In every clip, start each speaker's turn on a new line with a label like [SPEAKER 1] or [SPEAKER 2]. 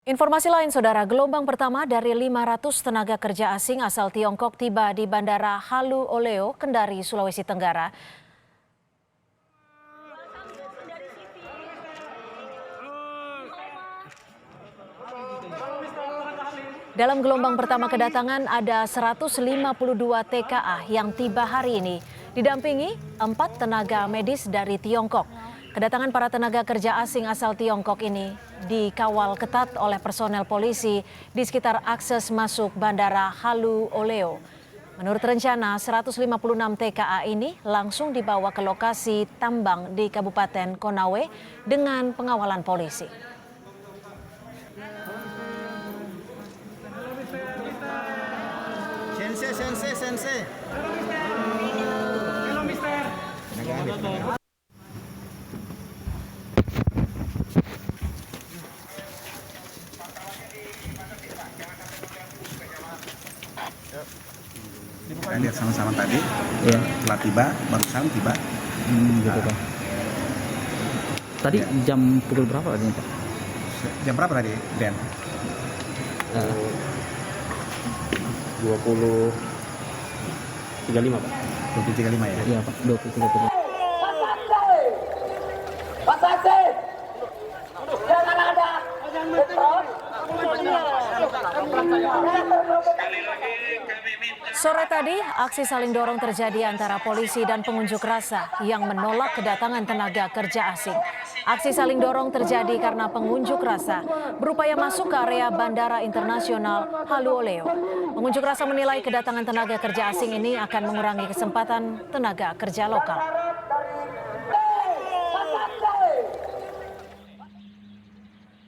[SPEAKER 1] Informasi lain, Saudara, gelombang pertama dari 500 tenaga kerja asing asal Tiongkok tiba di Bandara Halu Oleo, Kendari, Sulawesi Tenggara. Dalam gelombang pertama kedatangan ada 152 TKA yang tiba hari ini, didampingi 4 tenaga medis dari Tiongkok. Kedatangan para tenaga kerja asing asal Tiongkok ini dikawal ketat oleh personel polisi di sekitar akses masuk Bandara Halu Oleo. Menurut rencana, 156 TKA ini langsung dibawa ke lokasi tambang di Kabupaten Konawe dengan pengawalan polisi.
[SPEAKER 2] Sensei.
[SPEAKER 3] Halo, Mister.
[SPEAKER 2] Kita lihat sama-sama tadi, ya. Telah tiba, barusan tiba.
[SPEAKER 4] Gitu Pak. Tadi
[SPEAKER 2] Ya.
[SPEAKER 4] jam pukul berapa tadi Pak?
[SPEAKER 2] Jam berapa tadi, Den?
[SPEAKER 4] 20.35 Pak.
[SPEAKER 2] 20.35 ya?
[SPEAKER 4] Iya Pak, 20.35.
[SPEAKER 1] Sore tadi, aksi saling dorong terjadi antara polisi dan pengunjuk rasa yang menolak kedatangan tenaga kerja asing. Aksi saling dorong terjadi karena pengunjuk rasa berupaya masuk ke area Bandara Internasional Halu Oleo. Pengunjuk rasa menilai kedatangan tenaga kerja asing ini akan mengurangi kesempatan tenaga kerja lokal.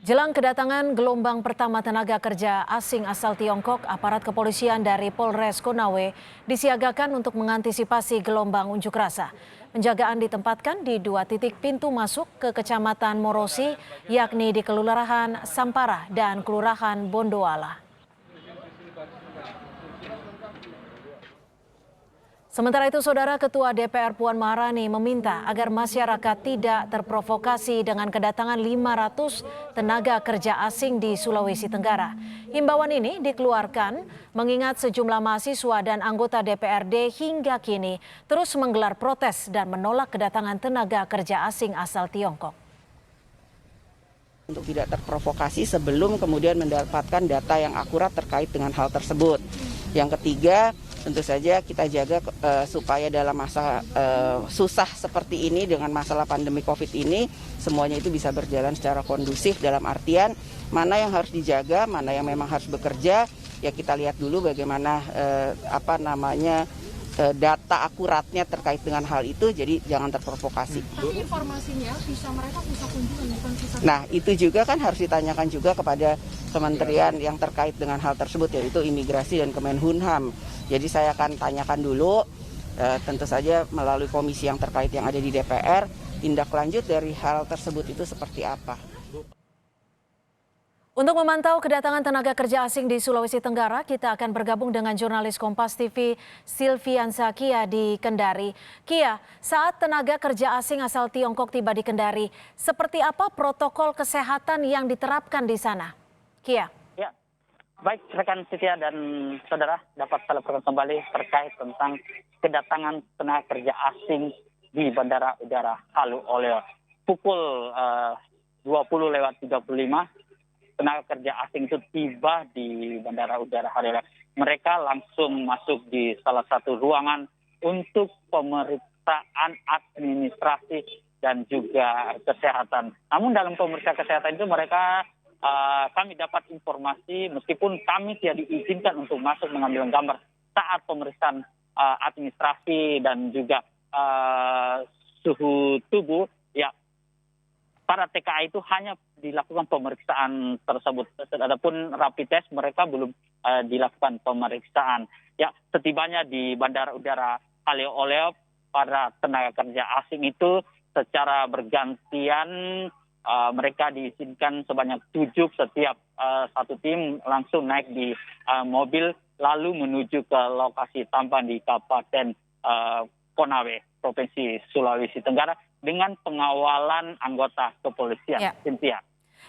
[SPEAKER 1] Jelang kedatangan gelombang pertama tenaga kerja asing asal Tiongkok, aparat kepolisian dari Polres Konawe disiagakan untuk mengantisipasi gelombang unjuk rasa. Penjagaan ditempatkan di 2 titik pintu masuk ke Kecamatan Morosi, yakni di Kelurahan Sampara dan Kelurahan Bondoala. Sementara itu, Saudara, Ketua DPR Puan Maharani meminta agar masyarakat tidak terprovokasi dengan kedatangan 500 tenaga kerja asing di Sulawesi Tenggara. Himbauan ini dikeluarkan mengingat sejumlah mahasiswa dan anggota DPRD hingga kini terus menggelar protes dan menolak kedatangan tenaga kerja asing asal Tiongkok.
[SPEAKER 5] Untuk tidak terprovokasi sebelum kemudian mendapatkan data yang akurat terkait dengan hal tersebut. Yang ketiga, tentu saja kita jaga supaya dalam masa susah seperti ini dengan masalah pandemi COVID ini, semuanya itu bisa berjalan secara kondusif dalam artian mana yang harus dijaga, mana yang memang harus bekerja, ya kita lihat dulu bagaimana data akuratnya terkait dengan hal itu, jadi jangan terprovokasi.
[SPEAKER 6] Tapi informasinya mereka bisa kunjungan, bukan visa.
[SPEAKER 5] Nah, itu juga kan harus ditanyakan juga kepada kementerian yang terkait dengan hal tersebut, yaitu Imigrasi dan Kemenhunham. Jadi saya akan tanyakan dulu, tentu saja melalui komisi yang terkait yang ada di DPR, tindak lanjut dari hal tersebut itu seperti apa.
[SPEAKER 1] Untuk memantau kedatangan tenaga kerja asing di Sulawesi Tenggara, kita akan bergabung dengan jurnalis Kompas TV Silviansa Kia di Kendari. Kia, saat tenaga kerja asing asal Tiongkok tiba di Kendari, seperti apa protokol kesehatan yang diterapkan di sana? Kia.
[SPEAKER 7] Ya, baik rekan Setia dan saudara, dapat saya laporkan kembali terkait tentang kedatangan tenaga kerja asing di Bandara Udara Halu Oleo. Pukul 20.35. Tenaga kerja asing itu tiba di Bandara Udara Halu Oleo. Mereka langsung masuk di salah satu ruangan untuk pemeriksaan administrasi dan juga kesehatan. Namun dalam pemeriksaan kesehatan itu mereka kami dapat informasi meskipun kami tidak diizinkan untuk masuk mengambil gambar saat pemeriksaan administrasi dan juga suhu tubuh, ya para TKA itu hanya dilakukan pemeriksaan tersebut. Adapun rapid test mereka belum dilakukan pemeriksaan. Ya, setibanya di Bandara Udara Halu Oleo, para tenaga kerja asing itu secara bergantian mereka diizinkan sebanyak 7 setiap satu tim langsung naik di mobil lalu menuju ke lokasi tambang di Kabupaten Konawe, Provinsi Sulawesi Tenggara dengan pengawalan anggota kepolisian.
[SPEAKER 1] Ya.
[SPEAKER 7] Cynthia.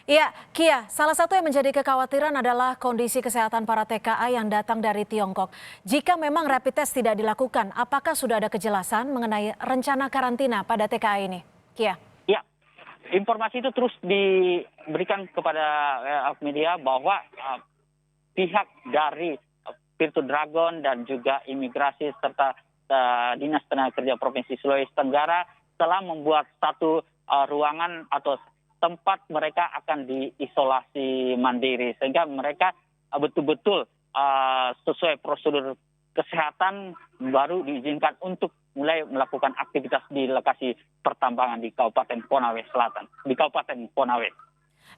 [SPEAKER 1] Ya, Kia, salah satu yang menjadi kekhawatiran adalah kondisi kesehatan para TKA yang datang dari Tiongkok. Jika memang rapid test tidak dilakukan, apakah sudah ada kejelasan mengenai rencana karantina pada TKA ini? Kia.
[SPEAKER 7] Ya, informasi itu terus diberikan kepada awak media bahwa pihak dari Virtu Dragon dan juga imigrasi serta Dinas Tenaga Kerja Provinsi Sulawesi Tenggara telah membuat satu ruangan atau tempat mereka akan diisolasi mandiri sehingga mereka betul-betul sesuai prosedur kesehatan baru diizinkan untuk mulai melakukan aktivitas di lokasi pertambangan di Kabupaten Konawe Selatan, di Kabupaten Konawe.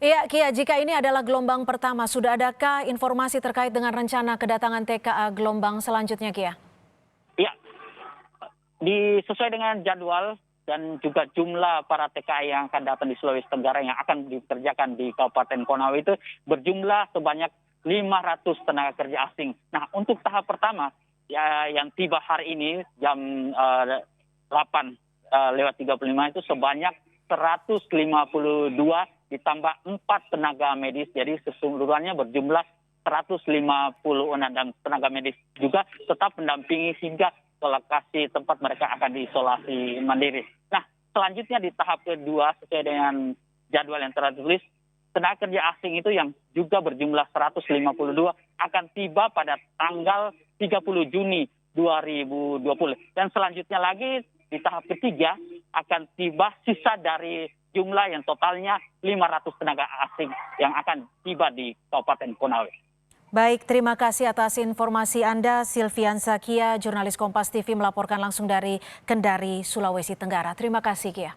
[SPEAKER 1] Iya, Kia, jika ini adalah gelombang pertama, sudah adakah informasi terkait dengan rencana kedatangan TKA gelombang selanjutnya, Kia?
[SPEAKER 7] Ya, sesuai dengan jadwal dan juga jumlah para TKA yang akan datang di Sulawesi Tenggara yang akan dikerjakan di Kabupaten Konawe itu berjumlah sebanyak 500 tenaga kerja asing. Nah, untuk tahap pertama ya, yang tiba hari ini jam 8:35 itu sebanyak 152 ditambah 4 tenaga medis. Jadi keseluruhannya berjumlah 156 dan tenaga medis juga tetap mendampingi hingga ke lokasi tempat mereka akan diisolasi mandiri. Nah, selanjutnya di tahap kedua sesuai dengan jadwal yang telah ditulis, tenaga kerja asing itu yang juga berjumlah 152 akan tiba pada tanggal 30 Juni 2020. Dan selanjutnya lagi di tahap ketiga akan tiba sisa dari jumlah yang totalnya 500 tenaga asing yang akan tiba di Kabupaten Konawe.
[SPEAKER 1] Baik, terima kasih atas informasi Anda. Silvian Zakia, jurnalis Kompas TV melaporkan langsung dari Kendari, Sulawesi Tenggara. Terima kasih, Kia.